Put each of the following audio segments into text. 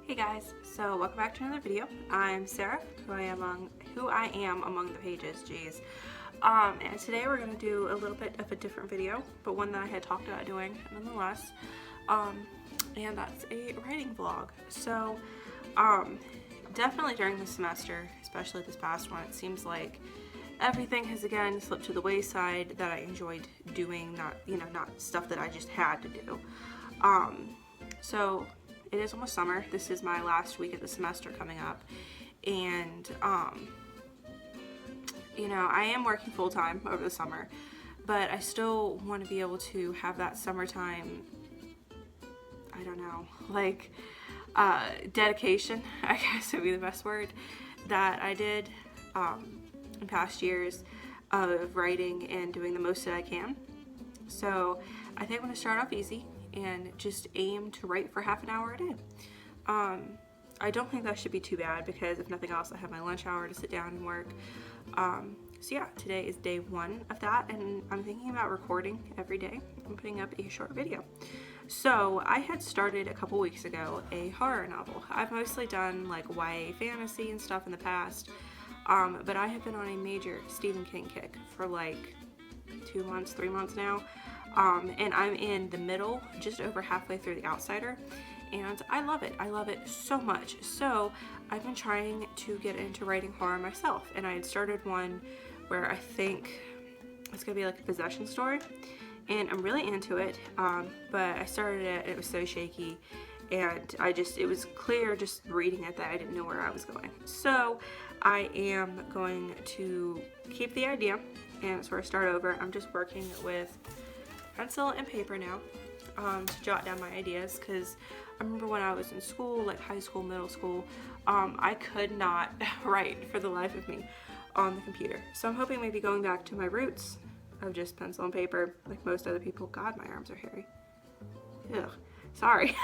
Hey guys, so welcome back to another video. I'm Sarah, who I am among the pages, geez. And today we're going to do a little bit of a different video, but one that I had talked about doing nonetheless. And that's a writing vlog. So, definitely during the semester, especially this past one, it seems like everything has again slipped to the wayside that I enjoyed doing, not stuff that I just had to do. So it is almost summer. This is my last week of the semester coming up, and I am working full-time over the summer, but I still want to be able to have that summertime, I don't know, like dedication, I guess would be the best word, that I did in past years of writing and doing the most that I can. So I think I'm going to start off easy and just aim to write for half an hour a day. I don't think that should be too bad because if nothing else, I have my lunch hour to sit down and work. So yeah, today is day one of that, and I'm thinking about recording every day and putting up a short video. So I had started a couple weeks ago a horror novel. I've mostly done like YA fantasy and stuff in the past, but I have been on a major Stephen King kick for like 2 months, 3 months now. And I'm in the middle, just over halfway through The Outsider, and I love it. I love it so much. So I've been trying to get into writing horror myself, and I had started one where I think it's gonna be like a possession story, and I'm really into it, but I started it and it was so shaky, and it was clear just reading it that I didn't know where I was going. So I am going to keep the idea and sort of start over. I'm just working with pencil and paper now to jot down my ideas, because I remember when I was in school, like high school, middle school, I could not write for the life of me on the computer. So I'm hoping maybe going back to my roots of just pencil and paper like most other people. God, my arms are hairy. Ugh, sorry.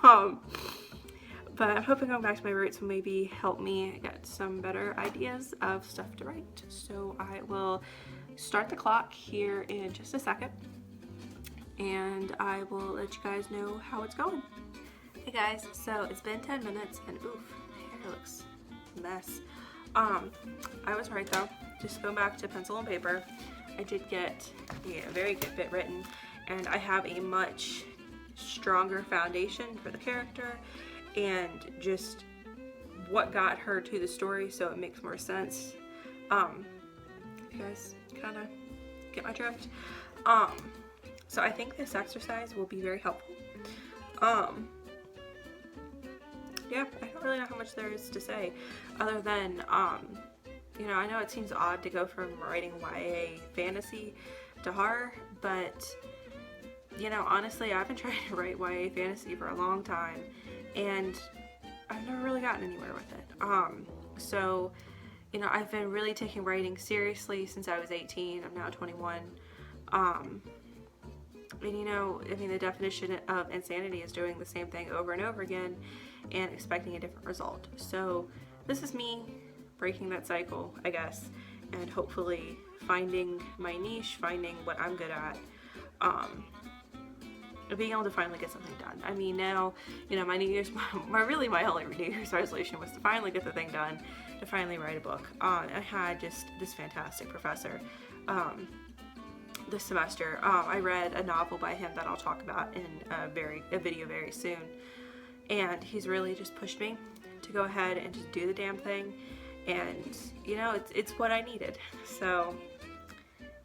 But I'm hoping going back to my roots will maybe help me get some better ideas of stuff to write. So I will start the clock here in just a second, and I will let you guys know how it's going. Hey guys, so it's been 10 minutes and oof, my hair looks a mess. I was right though, just going back to pencil and paper. I did get a very good bit written, and I have a much stronger foundation for the character and just what got her to the story, so it makes more sense. You guys kind of get my drift. So I think this exercise will be very helpful. Yeah, I don't really know how much there is to say other than, I know it seems odd to go from writing YA fantasy to horror, but, honestly, I've been trying to write YA fantasy for a long time, and I've never really gotten anywhere with it. So, I've been really taking writing seriously since I was 18. I'm now 21. And the definition of insanity is doing the same thing over and over again and expecting a different result. So this is me breaking that cycle, I guess, and hopefully finding my niche, finding what I'm good at, being able to finally get something done. I mean, now, my New Year's, my only New Year's resolution was to finally get the thing done, to finally write a book. I had just this fantastic professor, this semester. I read a novel by him that I'll talk about in a video very soon, and he's really just pushed me to go ahead and just do the damn thing, and it's what I needed. So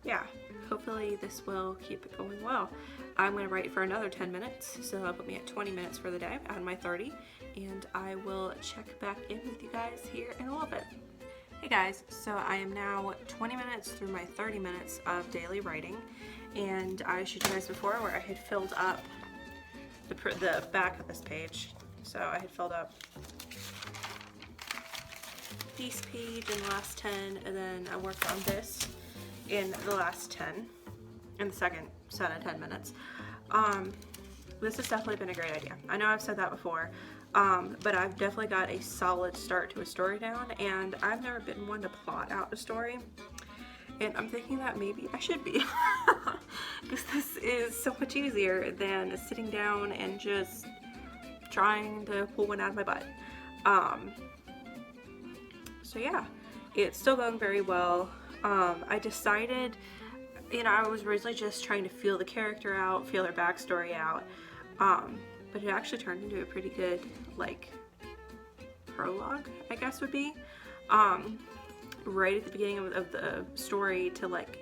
yeah, hopefully this will keep it going well. I'm going to write for another 10 minutes, so that'll put me at 20 minutes for the day out of my 30, and I will check back in with you guys here in a little bit. Hey guys, so I am now 20 minutes through my 30 minutes of daily writing, and I showed you guys before where I had filled up the back of this page. So I had filled up this page in the last 10, and then I worked on this in the last 10, in the second set of 10 minutes. This has definitely been a great idea. I know I've said that before, but I've definitely got a solid start to a story down, and I've never been one to plot out a story, and I'm thinking that maybe I should be, because this is so much easier than sitting down and just trying to pull one out of my butt. So yeah, it's still going very well. I decided, you know, I was originally just trying to feel the character out, feel their backstory out, but it actually turned into a pretty good, like, prologue, I guess would be, right at the beginning of the story, to like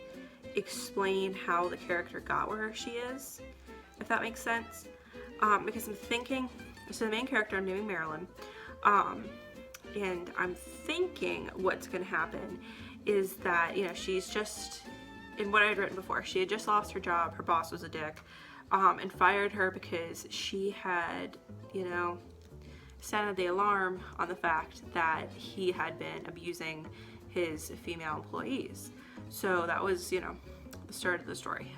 explain how the character got where she is, if that makes sense. Because I'm thinking, so the main character, I'm naming Marilyn, and I'm thinking what's going to happen is that, you know, she's just, in what I'd written before, she had just lost her job, her boss was a dick, and fired her because she had, you know, sounded the alarm on the fact that he had been abusing his female employees. So that was, you know, the start of the story.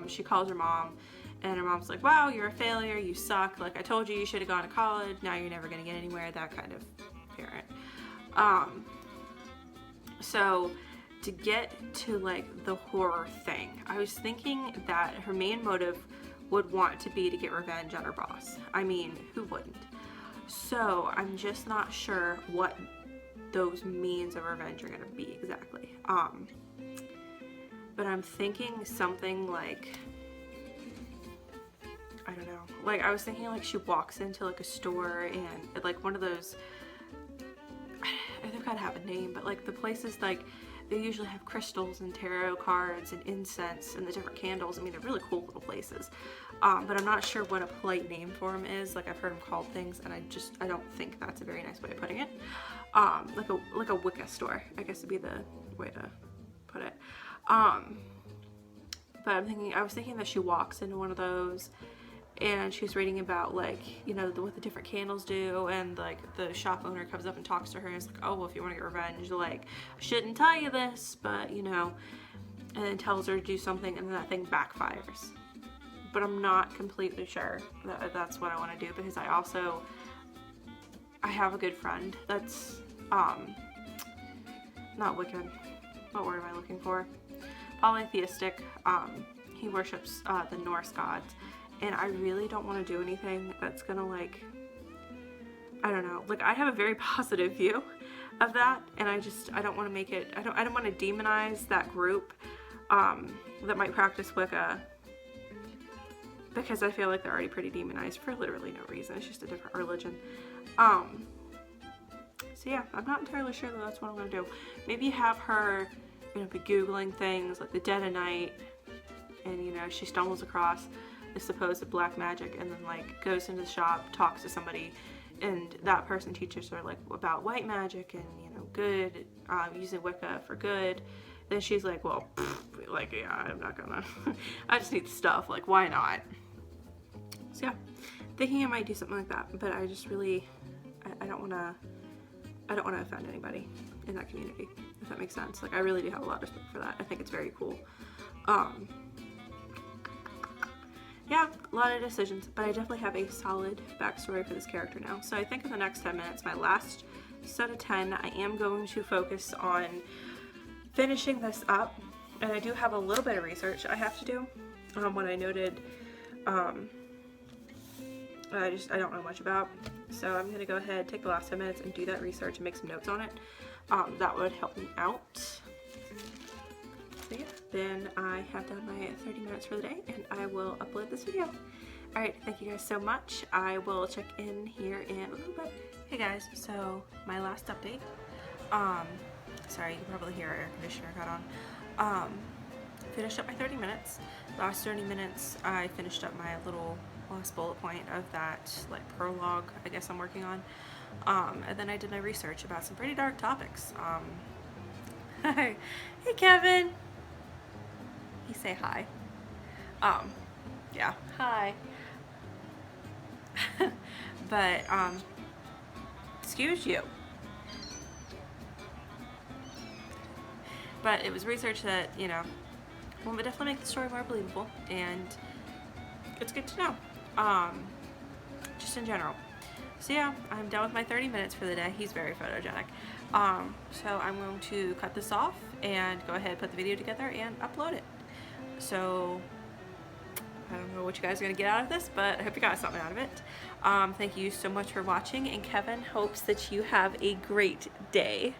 She calls her mom, and her mom's like, wow, you're a failure, you suck, like I told you, you should have gone to college, now you're never gonna get anywhere, that kind of parent. So to get to like the horror thing, I was thinking that her main motive would want to be to get revenge on her boss. I mean, who wouldn't? So I'm just not sure what those means of revenge are gonna be exactly. But I'm thinking something like, I don't know, like I was thinking like she walks into like a store and like one of those, they've gotta have a name, but like the places like they usually have crystals and tarot cards and incense and the different candles. I mean, they're really cool little places. But I'm not sure what a polite name for them is. Like I've heard them called things, and I don't think that's a very nice way of putting it. Like a Wicca store, I guess would be the way to put it. But I was thinking that she walks into one of those, and she's reading about like, you know, what the different candles do, and like the shop owner comes up and talks to her and is like, oh, well, if you want to get revenge, like, I shouldn't tell you this, but you know, and then tells her to do something, and then that thing backfires. But I'm not completely sure that that's what I want to do, because I have a good friend that's not Wiccan, what word am I looking for? Polytheistic. He worships the Norse gods. And I really don't want to do anything that's gonna like, I don't know, like I have a very positive view of that, and I don't want to make it, I don't want to demonize that group that might practice Wicca, because I feel like they're already pretty demonized for literally no reason. It's just a different religion. So yeah, I'm not entirely sure that that's what I'm gonna do. Maybe have her, you know, be Googling things like the dead of night, and you know, she stumbles across the supposed black magic, and then like goes into the shop, talks to somebody, and that person teaches her like about white magic and, you know, good, using Wicca for good. Then she's like, well, like, yeah, I'm not gonna, I just need stuff, like, why not? So yeah, thinking I might do something like that, but I just really, I don't want to offend anybody in that community, if that makes sense. Like, I really do have a lot of respect for that. I think it's very cool. Yeah, a lot of decisions, but I definitely have a solid backstory for this character now. So I think in the next 10 minutes, my last set of 10, I am going to focus on finishing this up. And I do have a little bit of research I have to do. What I noted, I don't know much about. So I'm going to go ahead, take the last 10 minutes and do that research and make some notes on it. That would help me out. So yeah, then I have done my 30 minutes for the day, and I will upload this video. Alright, thank you guys so much. I will check in here in a little bit. Hey guys, so my last update. Sorry, you can probably hear our air conditioner got on. Finished up my 30 minutes. Last 30 minutes, I finished up my little last bullet point of that, like, prologue, I guess I'm working on. And then I did my research about some pretty dark topics. Hey Kevin! He say hi. Yeah, hi. But, excuse you. But it was research that, you know, will definitely make the story more believable, and it's good to know, just in general. So yeah, I'm done with my 30 minutes for the day. He's very photogenic. So I'm going to cut this off and go ahead and put the video together and upload it. So I don't know what you guys are gonna get out of this, but I hope you got something out of it. Thank you so much for watching, and Kevin hopes that you have a great day.